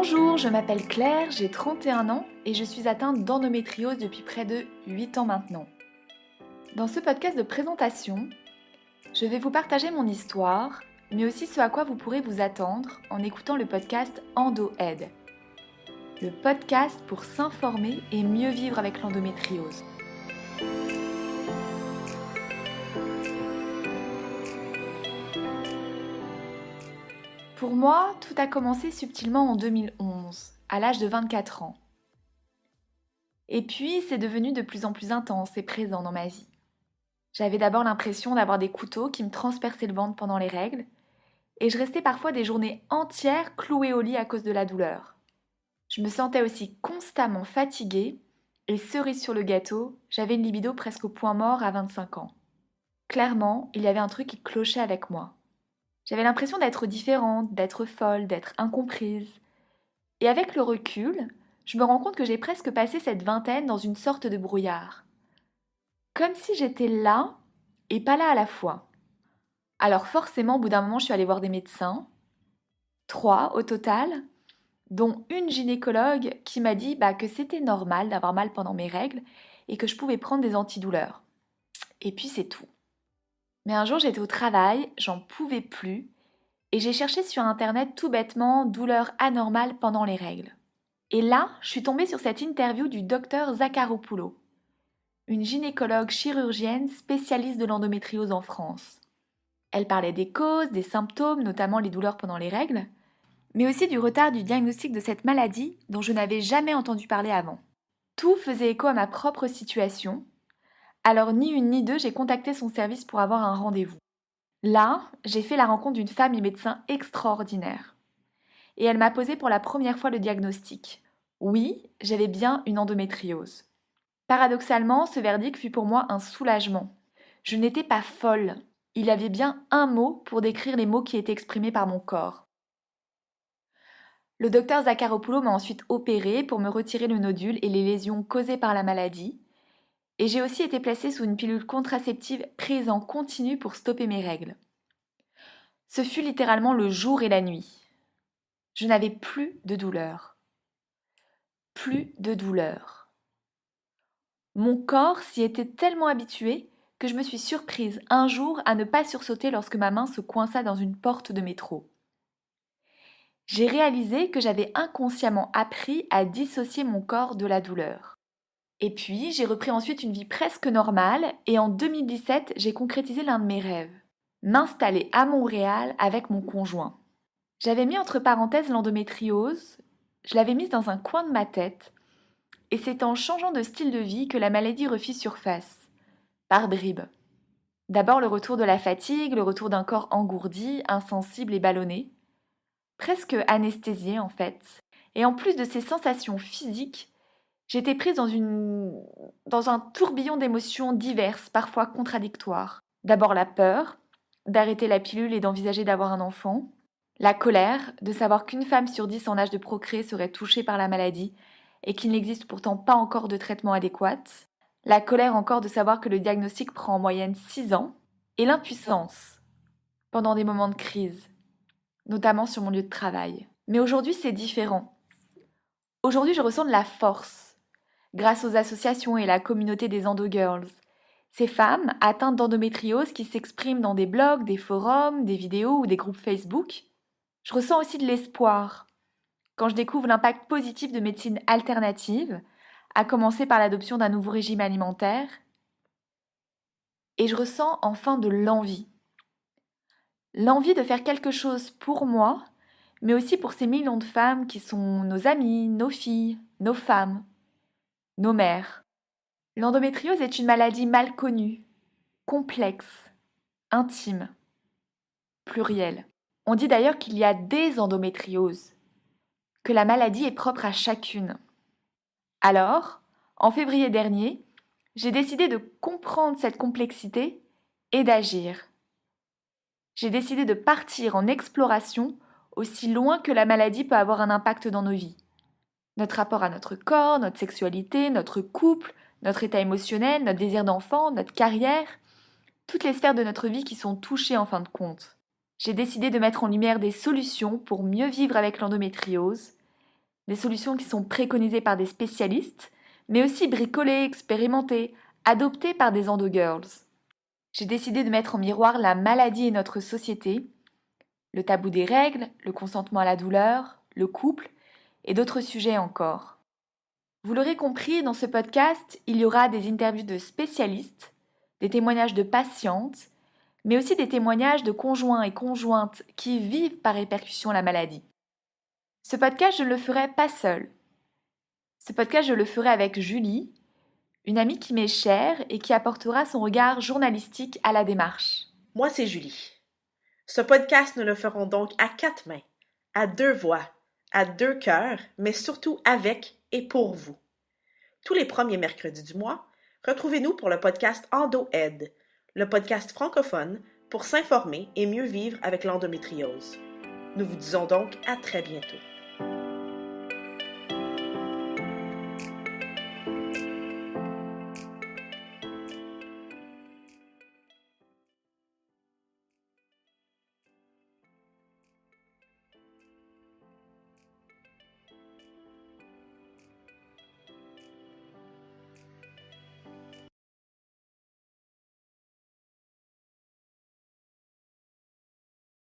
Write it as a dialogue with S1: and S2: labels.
S1: Bonjour, je m'appelle Claire, j'ai 31 ans et je suis atteinte d'endométriose depuis près de 8 ans maintenant. Dans ce podcast de présentation, je vais vous partager mon histoire, mais aussi ce à quoi vous pourrez vous attendre en écoutant le podcast EndoAid. Le podcast pour s'informer et mieux vivre avec l'endométriose. Pour moi, tout a commencé subtilement en 2011, à l'âge de 24 ans. Et puis, c'est devenu de plus en plus intense et présent dans ma vie. J'avais d'abord l'impression d'avoir des couteaux qui me transperçaient le ventre pendant les règles, et je restais parfois des journées entières clouée au lit à cause de la douleur. Je me sentais aussi constamment fatiguée, et cerise sur le gâteau, j'avais une libido presque au point mort à 25 ans. Clairement, il y avait un truc qui clochait avec moi. J'avais l'impression d'être différente, d'être folle, d'être incomprise. Et avec le recul, je me rends compte que j'ai presque passé cette vingtaine dans une sorte de brouillard. Comme si j'étais là et pas là à la fois. Alors forcément, au bout d'un moment, je suis allée voir des médecins, 3 au total, dont une gynécologue qui m'a dit que c'était normal d'avoir mal pendant mes règles et que je pouvais prendre des antidouleurs. Et puis c'est tout. Mais un jour, j'étais au travail, j'en pouvais plus, et j'ai cherché sur internet tout bêtement douleur anormale pendant les règles. Et là, je suis tombée sur cette interview du docteur Zakharopoulou, une gynécologue chirurgienne spécialiste de l'endométriose en France. Elle parlait des causes, des symptômes, notamment les douleurs pendant les règles, mais aussi du retard du diagnostic de cette maladie dont je n'avais jamais entendu parler avant. Tout faisait écho à ma propre situation, alors ni une ni deux, j'ai contacté son service pour avoir un rendez-vous. Là, j'ai fait la rencontre d'une femme et médecin extraordinaire. Et elle m'a posé pour la première fois le diagnostic. Oui, j'avais bien une endométriose. Paradoxalement, ce verdict fut pour moi un soulagement. Je n'étais pas folle. Il y avait bien un mot pour décrire les mots qui étaient exprimés par mon corps. Le docteur Zakharopoulou m'a ensuite opérée pour me retirer le nodule et les lésions causées par la maladie. Et j'ai aussi été placée sous une pilule contraceptive prise en continu pour stopper mes règles. Ce fut littéralement le jour et la nuit. Je n'avais plus de douleur. Plus de douleur. Mon corps s'y était tellement habitué que je me suis surprise un jour à ne pas sursauter lorsque ma main se coinça dans une porte de métro. J'ai réalisé que j'avais inconsciemment appris à dissocier mon corps de la douleur. Et puis, j'ai repris ensuite une vie presque normale et en 2017, j'ai concrétisé l'un de mes rêves, m'installer à Montréal avec mon conjoint. J'avais mis entre parenthèses l'endométriose, je l'avais mise dans un coin de ma tête, et c'est en changeant de style de vie que la maladie refit surface, par bribes. D'abord le retour de la fatigue, le retour d'un corps engourdi, insensible et ballonné, presque anesthésié en fait. Et en plus de ces sensations physiques, j'étais prise dans un tourbillon d'émotions diverses, parfois contradictoires. D'abord la peur, d'arrêter la pilule et d'envisager d'avoir un enfant. La colère, de savoir qu'une femme sur 10 en âge de procréer serait touchée par la maladie et qu'il n'existe pourtant pas encore de traitement adéquat. La colère encore de savoir que le diagnostic prend en moyenne 6 ans. Et l'impuissance, pendant des moments de crise, notamment sur mon lieu de travail. Mais aujourd'hui, c'est différent. Aujourd'hui, je ressens de la force, grâce aux associations et la communauté des EndoGirls. Ces femmes atteintes d'endométriose qui s'expriment dans des blogs, des forums, des vidéos ou des groupes Facebook. Je ressens aussi de l'espoir quand je découvre l'impact positif de médecines alternatives, à commencer par l'adoption d'un nouveau régime alimentaire. Et je ressens enfin de l'envie. L'envie de faire quelque chose pour moi, mais aussi pour ces millions de femmes qui sont nos amies, nos filles, nos femmes, nos mères. L'endométriose est une maladie mal connue, complexe, intime, plurielle. On dit d'ailleurs qu'il y a des endométrioses, que la maladie est propre à chacune. Alors, en février dernier, j'ai décidé de comprendre cette complexité et d'agir. J'ai décidé de partir en exploration aussi loin que la maladie peut avoir un impact dans nos vies. Notre rapport à notre corps, notre sexualité, notre couple, notre état émotionnel, notre désir d'enfant, notre carrière, toutes les sphères de notre vie qui sont touchées en fin de compte. J'ai décidé de mettre en lumière des solutions pour mieux vivre avec l'endométriose des solutions qui sont préconisées par des spécialistes, mais aussi bricolées, expérimentées, adoptées par des endo-girls. J'ai décidé de mettre en miroir la maladie et notre société, le tabou des règles, le consentement à la douleur, le couple et d'autres sujets encore. Vous l'aurez compris, dans ce podcast, il y aura des interviews de spécialistes, des témoignages de patientes, mais aussi des témoignages de conjoints et conjointes qui vivent par répercussion la maladie. Ce podcast, je ne le ferai pas seul. Ce podcast, je le ferai avec Julie, une amie qui m'est chère et qui apportera son regard journalistique à la démarche.
S2: Moi, c'est Julie. Ce podcast, nous le ferons donc à 4 mains, à 2 voix, à 2 cœurs, mais surtout avec et pour vous. Tous les premiers mercredis du mois, retrouvez-nous pour le podcast EndoAide, le podcast francophone pour s'informer et mieux vivre avec l'endométriose. Nous vous disons donc à très bientôt.